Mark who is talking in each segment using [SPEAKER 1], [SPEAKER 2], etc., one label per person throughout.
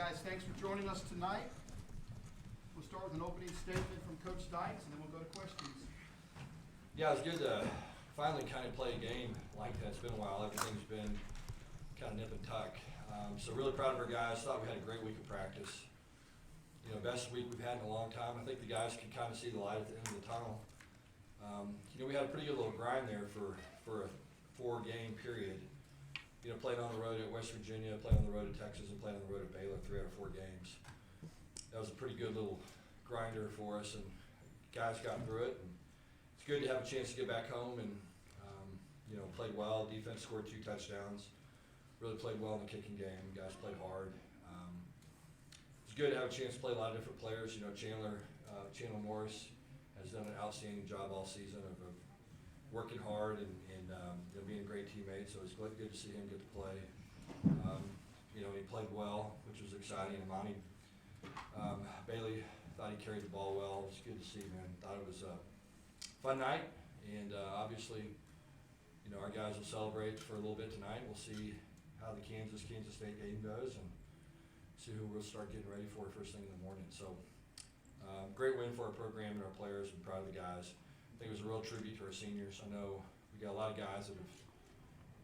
[SPEAKER 1] guys, thanks for joining us tonight. We'll start with an opening statement from Coach Dykes, and then we'll go to questions.
[SPEAKER 2] Yeah, it was good to finally kind of play a game like that. It's been a while. Everything's been kind of nip and tuck. So really proud of our guys. Thought we had a great week of practice. You know, best week we've had in a long time. I think the guys can kind of see the light at the end of the tunnel. You know, we had a pretty good little grind there for a 4-game period. You know, playing on the road at West Virginia, playing on the road at Texas, and playing on the road at Baylor 3 out of 4 games. That was a pretty good little grinder for us, and guys got through it. And it's good to have a chance to get back home and, you know, played well. Defense scored 2 touchdowns. Really played well in the kicking game. Guys played hard. It's good to have a chance to play a lot of different players. You know, Chandler Morris has done an outstanding job all season of working hard and you know, being a great teammate. So it's good to see him get to play. You know, he played well, which was exciting. Imani Bailey thought he carried the ball well. It was good to see, man. Thought it was a fun night, and obviously, you know, our guys will celebrate for a little bit tonight. We'll see how the Kansas State game goes and see who we'll start getting ready for first thing in the morning. So, great win for our program and our players. I'm proud of the guys. I think it was a real tribute to our seniors. I know we got a lot of guys that have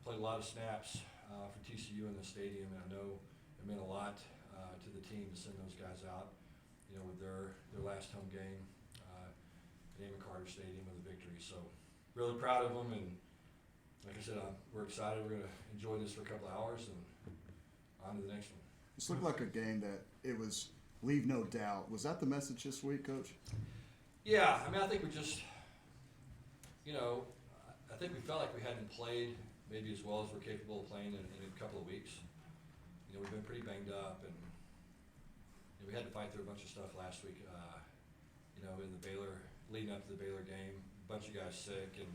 [SPEAKER 2] played a lot of snaps for TCU in the stadium, and I know it meant a lot to the team to send those guys out, you know, with their last home game at Amon Carter Stadium with a victory. So really proud of them, and like I said, we're excited. We're going to enjoy this for a couple of hours and on to the next one.
[SPEAKER 3] This looked like a game that it was leave no doubt. Was that the message this week, Coach?
[SPEAKER 2] Yeah, I mean, I think we just, you know, I think we felt like we hadn't played maybe as well as we're capable of playing in a couple of weeks. You know, we've been pretty banged up, and you know, we had to fight through a bunch of stuff last week. You know, in the Baylor, leading up to the Baylor game, a bunch of guys sick, and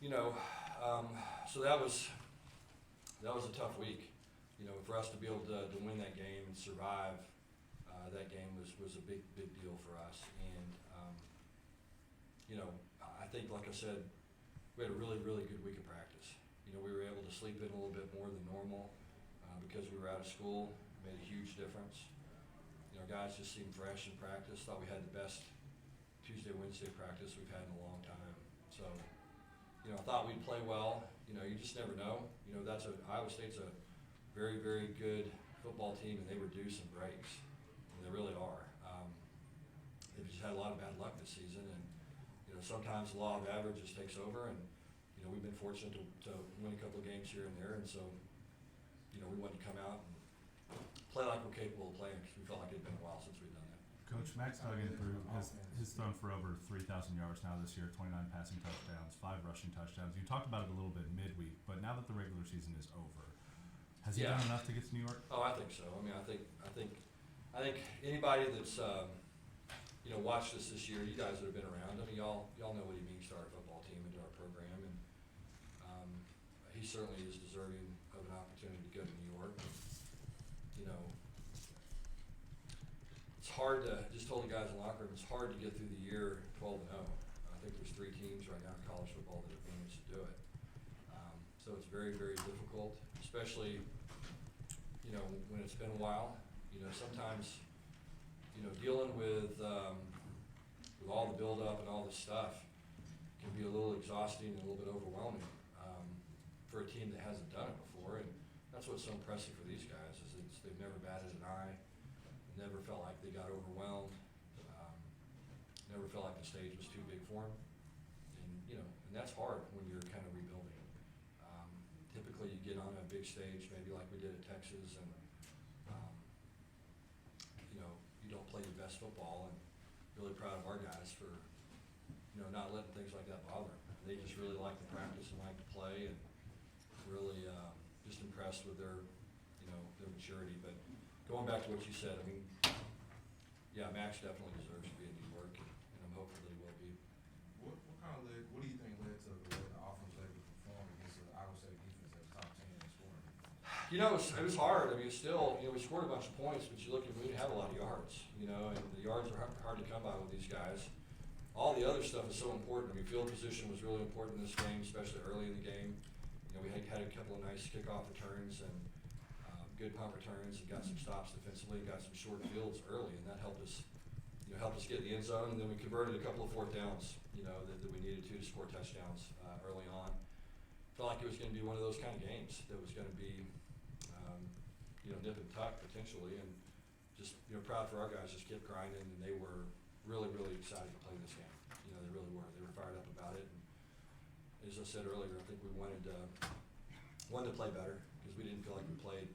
[SPEAKER 2] you know, so that was a tough week. You know, for us to be able to win that game and survive that game was a big deal for us. And you know, I think, like I said, we had a really good week of practice. You know, we were able to sleep in a little bit more than normal because we were out of school. It made a huge difference. You know, guys just seemed fresh in practice. Thought we had the best Tuesday-Wednesday practice we've had in a long time. So, you know, I thought we'd play well. You know, you just never know. You know, Iowa State's a very good football team, and they were due some breaks. And they really are. They've just had a lot of bad luck this season, and you know, sometimes the law of averages takes over, and you know, we've been fortunate to win a couple of games here and there, and so you know, we wanted to come out and play like we're capable of playing, because we felt like it had been a while since we'd done that.
[SPEAKER 4] Coach, Max Duggan has thrown for over 3,000 yards now this year, 29 passing touchdowns, 5 rushing touchdowns. You talked about it a little bit midweek, but now that the regular season is over, has he done enough to get to New York?
[SPEAKER 2] Oh, I think so. I mean, I think anybody that's you know, watched us this year, you guys that have been around, I mean, y'all know what he means to our football team and to our program, and he certainly is deserving of an opportunity to go to New York. You know, it's hard to, just told the guys in the locker room, it's hard to get through the year 12-0. I think there's 3 teams right now in college football that have managed to do it. So it's very difficult, especially, you know, when it's been a while. You know, sometimes, you know, dealing with all the build-up and all this stuff can be a little exhausting and a little bit overwhelming for a team that hasn't done it before. And that's what's so impressive for these guys, is they've never batted an eye, never felt like they got overwhelmed, never felt like the stage was too big for them. And you know, and that's hard when you're kind of rebuilding. Typically, you get on a big stage, maybe like we did at Texas, and you know, you don't play your best football. And really proud of our guys for, you know, not letting things like that bother them. They just really like to practice and like to play, and really just impressed with their, you know, their maturity. But going back to what you said, I mean, yeah, Max definitely deserves to be in New York, and I'm hopeful that he will be.
[SPEAKER 5] What do you think led to the way the offense was able to perform against the Iowa State defense that was top 10 in scoring?
[SPEAKER 2] You know, it was hard. I mean, still, you know, we scored a bunch of points, but you look at, we didn't have a lot of yards, you know, and the yards are hard to come by with these guys. All the other stuff is so important. I mean, field position was really important in this game, especially early in the game. You know, we had a couple of nice kickoff returns and good punt returns and got some stops defensively, got some short fields early, and that helped us get in the end zone. And then we converted a couple of fourth downs, that we needed to score touchdowns early on. Felt like it was going to be one of those kind of games that was going to be, nip and tuck potentially, and just proud for our guys. Just kept grinding, and they were really, really excited to play this game. They really were. They were fired up about it. And as I said earlier, I think we wanted to play better because we didn't feel like we played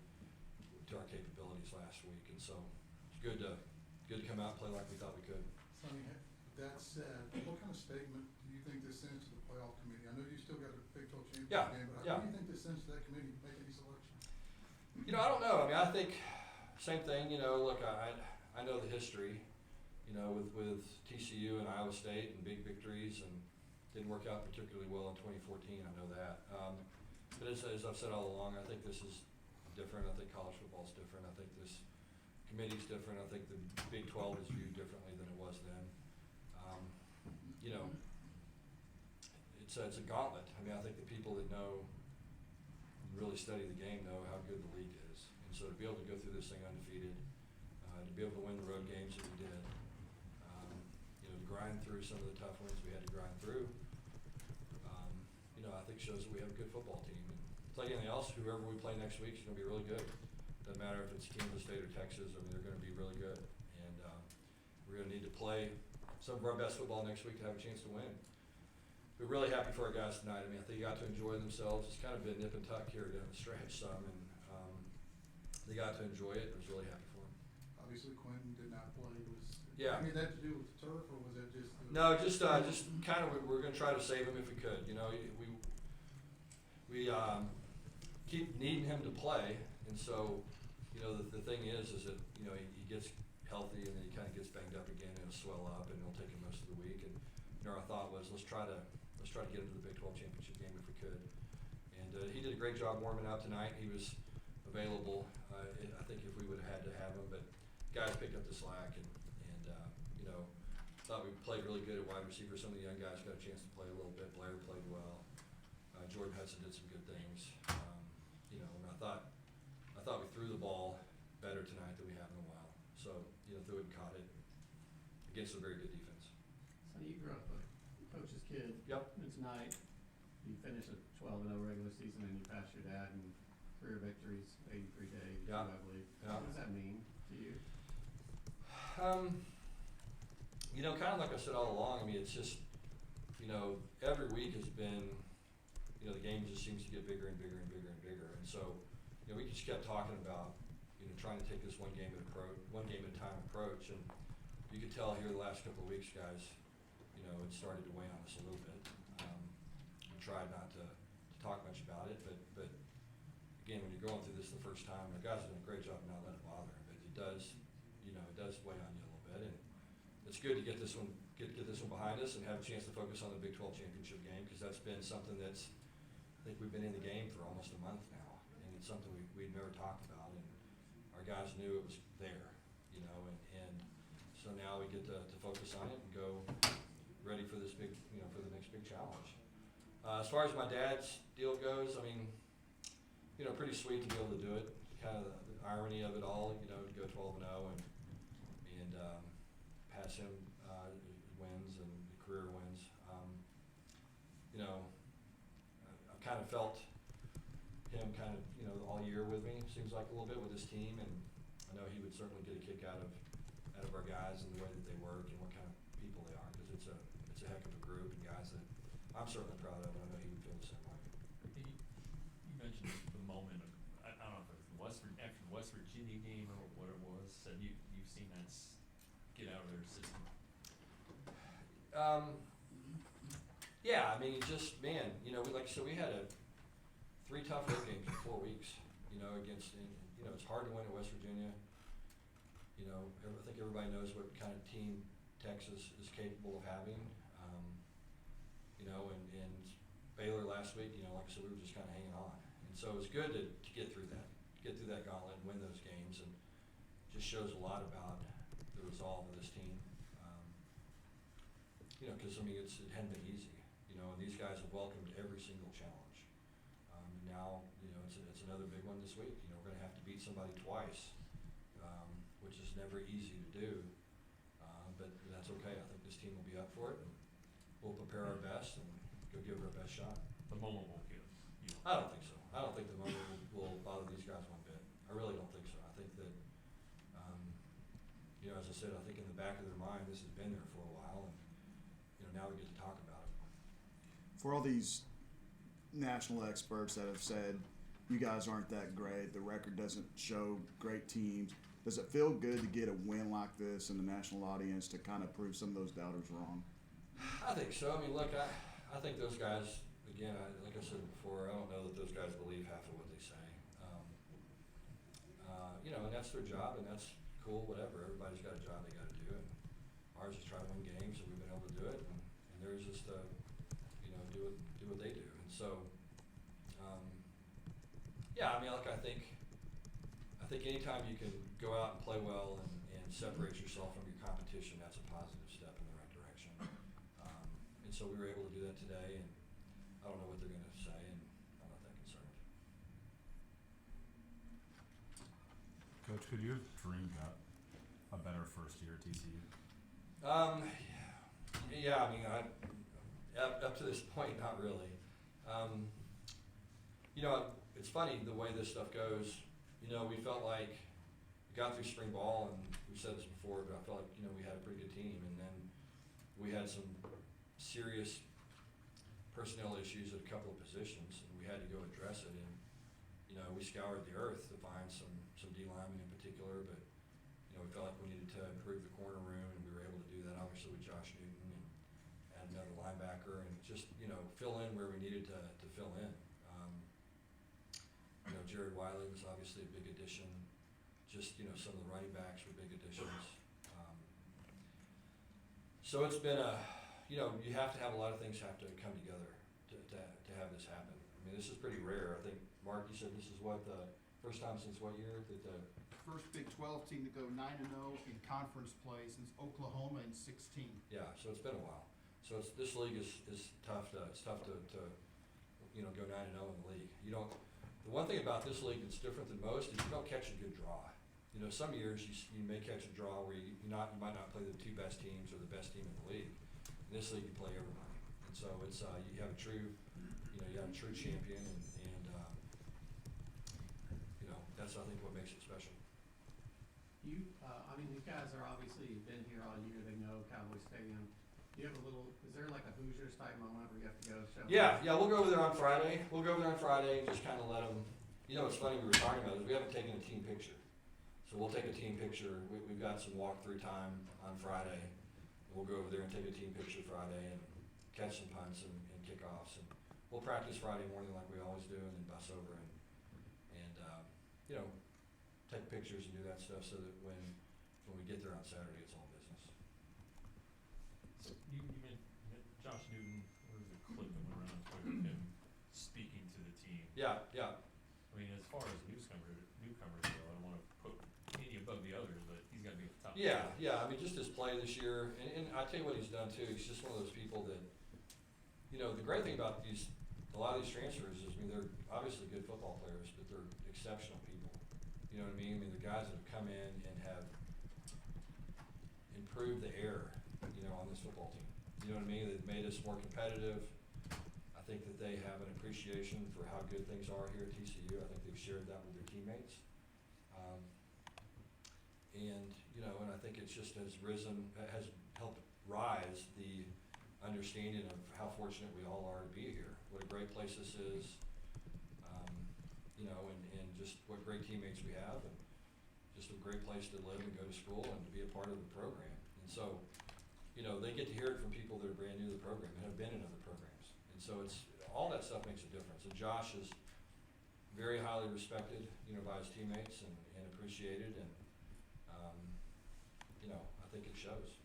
[SPEAKER 2] to our capabilities last week, and so it's good to come out and play like we thought we could.
[SPEAKER 6] Sonny, that said, what kind of statement do you think this sends to the playoff committee? I know you still got a Big 12 championship game, but how do you think this sends to that committee making these selections?
[SPEAKER 2] I don't know. I mean, I think same thing. Look, I know the history. With TCU and Iowa State and big victories, and didn't work out particularly well in 2014. I know that. But as I've said all along, I think this is different. I think college football is different. I think this committee's different. I think the Big 12 is viewed differently than it was then. It's a gauntlet. I mean, I think the people that know, really study the game, know how good the league is. And so to be able to go through this thing undefeated, to be able to win the road games that we did, to grind through some of the tough wins we had to grind through, I think shows that we have a good football team. And it's like anything else, whoever we play next week is going to be really good. Doesn't matter if it's Kansas State or Texas. I mean, they're going to be really good. And we're going to need to play some of our best football next week to have a chance to win. We're really happy for our guys tonight. I mean, I think they got to enjoy themselves. It's kind of been nip and tuck here down the stretch some, and they got to enjoy it. I was really happy for them.
[SPEAKER 6] Obviously, Quentin did not play.
[SPEAKER 2] Yeah.
[SPEAKER 6] I mean, that to do with the turf, or was that just?
[SPEAKER 2] No, just kind of we're going to try to save him if we could. We keep needing him to play, and so the thing is that he gets healthy and then he kind of gets banged up again and it'll swell up and it'll take him most of the week. And our thought was let's try to get him to the Big 12 championship game if we could. And he did a great job warming up tonight. He was available. I think if we would have had to have him, but guys picked up the slack and thought we played really good at wide receiver. Some of the young guys got a chance to play a little bit. Blair played well. Jordan Hudson did some good things. And I thought we threw the ball better tonight than we have in a while. So threw it and caught it against a very good defense.
[SPEAKER 7] So you grew up a coach's kid.
[SPEAKER 2] Yep.
[SPEAKER 7] And tonight you finished a 12-0 regular season and you passed your dad in career victories, 83 days,
[SPEAKER 2] Yeah.
[SPEAKER 7] I believe.
[SPEAKER 2] Yeah.
[SPEAKER 7] What does that mean to you?
[SPEAKER 2] Kind of like I said all along, I mean, it's just, every week has been, the game just seems to get bigger and bigger and bigger and bigger. And so, we just kept talking about, trying to take this one game at a time approach. And you could tell here the last couple of weeks, guys, it started to weigh on us a little bit. We tried not to talk much about it, but again, when you're going through this the first time, the guys are doing a great job of not letting it bother them, but it does weigh on you a little bit. And it's good to get this one behind us and have a chance to focus on the Big 12 championship game, because that's been something I think we've been in the game for almost a month now, and it's something we'd never talked about, and our guys knew it was there, and so now we get to focus on it and go ready for this big, for the next big challenge. As far as my dad's deal goes, I mean, pretty sweet to be able to do it. Kind of the irony of it all, to go 12-0 and pass him wins and career wins. I've kind of felt him all year with me. Seems like a little bit with his team, and I know he would certainly get a kick out of our guys and the way that they work and what kind of people they are, because it's a heck of a group and guys that I'm certainly proud of, and I know he would feel the same way.
[SPEAKER 8] You mentioned the moment of, I don't know if it was after the West Virginia game or what it was, said you've seen that get out of their system.
[SPEAKER 2] Yeah, I mean, like I said, we had 3 tough road games in 4 weeks, against, it's hard to win at West Virginia. I think everybody knows what kind of team Texas is capable of having. And Baylor last week, like I said, we were just kind of hanging on. And so it was good to get through that gauntlet and win those games, and just shows a lot about the resolve of this team. Because it hadn't been easy, and these guys have welcomed every single challenge. And now, it's another big one this week. We're gonna have to beat somebody twice, which is never easy to do. But that's okay. I think this team will be up for it, and we'll prepare our best and go give it our best shot.
[SPEAKER 8] The moment won't get you.
[SPEAKER 2] I don't think so. I don't think the moment will bother these guys one bit. I really don't think so. I think that, you know, as I said, I think in the back of their mind, this has been there for a while, and, you know, now we get to talk about it.
[SPEAKER 3] For all these national experts that have said you guys aren't that great, the record doesn't show great teams, does it feel good to get a win like this in the national audience to kind of prove some of those doubters wrong?
[SPEAKER 2] I think so. I mean, look, I think those guys, again, like I said before, I don't know that those guys believe half of what they say. You know, and that's their job, and that's cool, whatever. Everybody's got a job they got to do, and ours is try to win games, and we've been able to do it, and theirs is to, you know, do what they do. And so, yeah, I mean, look, I think anytime you can go out and play well and separate yourself from your competition, that's a positive step in the right direction. And so we were able to do that today, and I don't know what they're going to say, and I'm not that concerned.
[SPEAKER 4] Coach, could you have dreamed up a better first year at TCU?
[SPEAKER 2] Yeah, I mean, up to this point, not really. You know, it's funny the way this stuff goes. You know, we felt like we got through spring ball, and we've said this before, but I felt like, you know, we had a pretty good team, and then we had some serious personnel issues at a couple of positions, and we had to go address it. And, you know, we scoured the earth to find some D linemen in particular, but, you know, we felt like we needed to improve the corner room, and we were able to do that obviously with Josh Newton and add another linebacker, and just, you know, fill in where we needed to fill in. You know, Jared Wiley was obviously a big addition. Just, you know, some of the running backs were big additions. So it's been you know, you have to have a lot of things have to come together to have this happen. I mean, this is pretty rare. I think, Mark, you said this is what, the first time since what year that the
[SPEAKER 1] First Big 12 team to go 9-0 in conference play since Oklahoma in 16.
[SPEAKER 2] Yeah, so it's been a while. So this league is tough to, you know, go 9-0 in the league. You don't, the one thing about this league that's different than most is you don't catch a good draw. You know, some years you may catch a draw where you might not play the two best teams or the best team in the league. In this league, you play everybody, and so it's you have a true, you know, champion, and you know, that's I think what makes it special.
[SPEAKER 7] I mean, these guys are obviously been here all year. They know Cowboy Stadium. Do you have is there like a Hoosiers type moment where you have to go show?
[SPEAKER 2] Yeah, we'll go over there on Friday. And just kind of let them. You know, what's funny we were talking about is we haven't taken a team picture, so we'll take a team picture. We've got some walkthrough time on Friday. We'll go over there and take a team picture Friday and catch some punts and kickoffs, and we'll practice Friday morning like we always do, and then bus over and you know, take pictures and do that stuff so that when we get there on Saturday, it's all business.
[SPEAKER 8] So you mentioned Josh Newton. There was a clip that went around on Twitter of him speaking to the team.
[SPEAKER 2] Yeah.
[SPEAKER 8] I mean, as far as newcomers go, I don't want to put any above the others, but he's got to be at the top.
[SPEAKER 2] Yeah. I mean, just his play this year, and I tell you what he's done too. He's just one of those people that, you know, the great thing about a lot of these transfers is, I mean, they're obviously good football players, but they're exceptional people. You know what I mean? I mean, the guys that have come in and have improved the air, you know, on this football team. You know what I mean? They've made us more competitive. I think that they have an appreciation for how good things are here at TCU. I think they've shared that with their teammates. And, you know, and I think it's just has helped rise the understanding of how fortunate we all are to be here. What a great place this is, you know, and just what great teammates we have, and just a great place to live and go to school and to be a part of the program. And so, you know, they get to hear it from people that are brand new to the program and have been in other programs. And so it's all that stuff makes a difference. And Josh is very highly respected, you know, by his teammates and appreciated, and you know, I think it shows.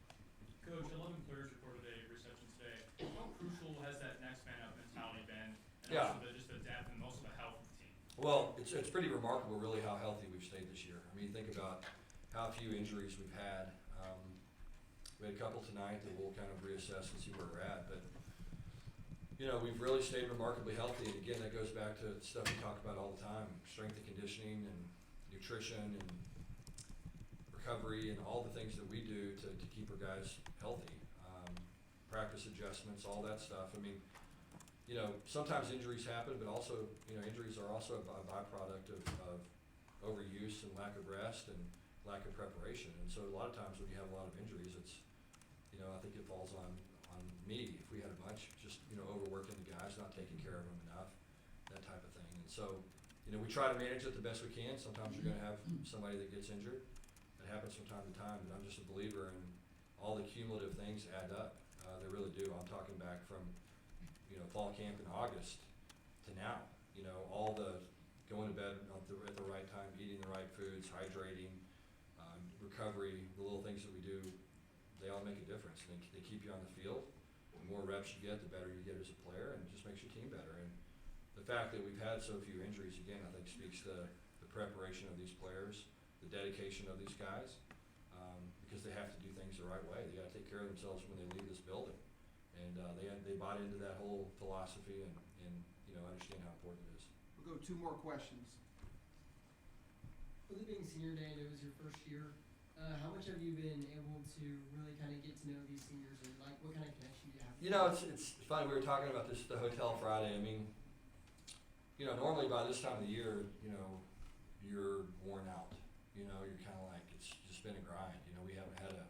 [SPEAKER 9] Coach, 11 players reported a reception today. How crucial has that next man up mentality been, and also just the depth and most of the health of the team?
[SPEAKER 2] Well, it's pretty remarkable, really, how healthy we've stayed this year. I mean, think about how few injuries we've had. We had a couple tonight that we'll kind of reassess and see where we're at. But you know, we've really stayed remarkably healthy, and again, that goes back to stuff we talk about all the time, strength and conditioning and nutrition and recovery and all the things that we do to keep our guys healthy. Practice adjustments, all that stuff. I mean, you know, sometimes injuries happen, but also, you know, injuries are also a byproduct of overuse and lack of rest and lack of preparation. And so a lot of times when you have a lot of injuries, it's, you know, I think it falls on me if we had a bunch, just, you know, overworking the guys, not taking care of them enough, that type of thing. And so, you know, we try to manage it the best we can. Sometimes you're going to have somebody that gets injured. It happens from time to time, but I'm just a believer in all the cumulative things add up. They really do. I'm talking back from, you know, fall camp in August to now. You know, all the going to bed at the right time, eating the right foods, hydrating, recovery, the little things that we do, they all make a difference. And they keep you on the field. The more reps you get, the better you get as a player, and it just makes your team better. And the fact that we've had so few injuries, again, I think speaks to the preparation of these players, the dedication of these guys, because they have to do things the right way. They got to take care of themselves when they leave this building, and they bought into that whole philosophy and you know, understand how important it is.
[SPEAKER 1] We'll go 2 more questions.
[SPEAKER 10] With it being senior day and it was your first year, how much have you been able to really kind of get to know these seniors, and like what kind of connection do you have?
[SPEAKER 2] You know, it's funny. We were talking about this at the hotel Friday. I mean, you know, normally by this time of the year, you know, you're worn out. You know, you're kind of like, it's just been a grind. You know, we haven't had a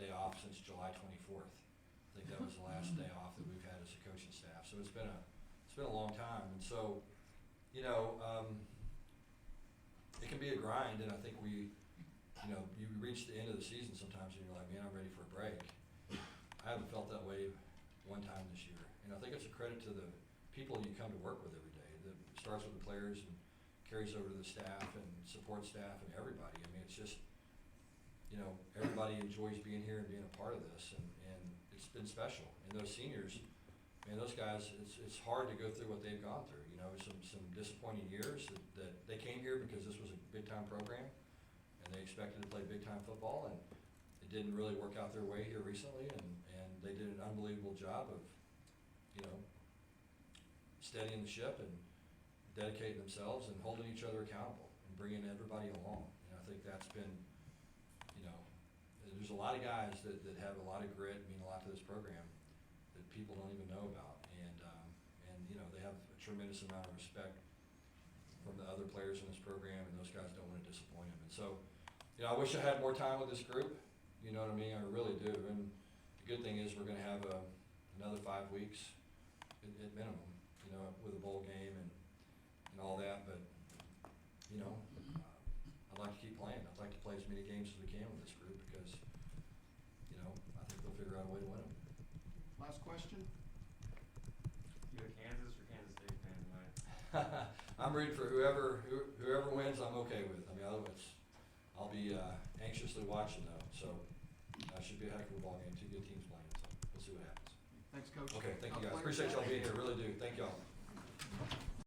[SPEAKER 2] day off since July 24th. I think that was the last day off that we've had as a coaching staff. So it's been a long time. And so, you know, it can be a grind, and I think you know, you reach the end of the season sometimes and you're like, man, I'm ready for a break. I haven't felt that way one time this year. And I think it's a credit to the people you come to work with every day. That starts with the players and carries over to the staff and support staff and everybody. I mean, it's just, you know, everybody enjoys being here and being a part of this, and it's been special. And those seniors, man, those guys, it's hard to go through what they've gone through. You know, some disappointing years that they came here because this was a big-time program, and they expected to play big-time football, and it didn't really work out their way here recently, and they did an unbelievable job of, you know, steadying the ship and dedicating themselves and holding each other accountable and bringing everybody along. And I think that's been, you know, there's a lot of guys that have a lot of grit, mean a lot to this program that people don't even know about. And you know, they have a tremendous amount of respect from the other players in this program, and those guys don't want to disappoint them. And so, you know, I wish I had more time with this group. You know what I mean? I really do. And the good thing is we're going to have another 5 weeks at minimum, you know, with a bowl game and all that. But, you know, I'd like to keep playing. I'd like to play as many games as we can with this group because, you know, I think they'll figure out a way to win them.
[SPEAKER 1] Last question.
[SPEAKER 11] You a Kansas or Kansas State fan tonight?
[SPEAKER 2] I'm rooting for whoever wins. I'm okay with. I mean, otherwise, I'll be anxiously watching though. So should be a heck of a ball game. 2 good teams playing. So we'll see what happens.
[SPEAKER 1] Thanks, Coach.
[SPEAKER 2] Okay, thank you guys.
[SPEAKER 1] Players
[SPEAKER 2] Appreciate y'all
[SPEAKER 1] have-
[SPEAKER 2] being here. Really do. Thank y'all.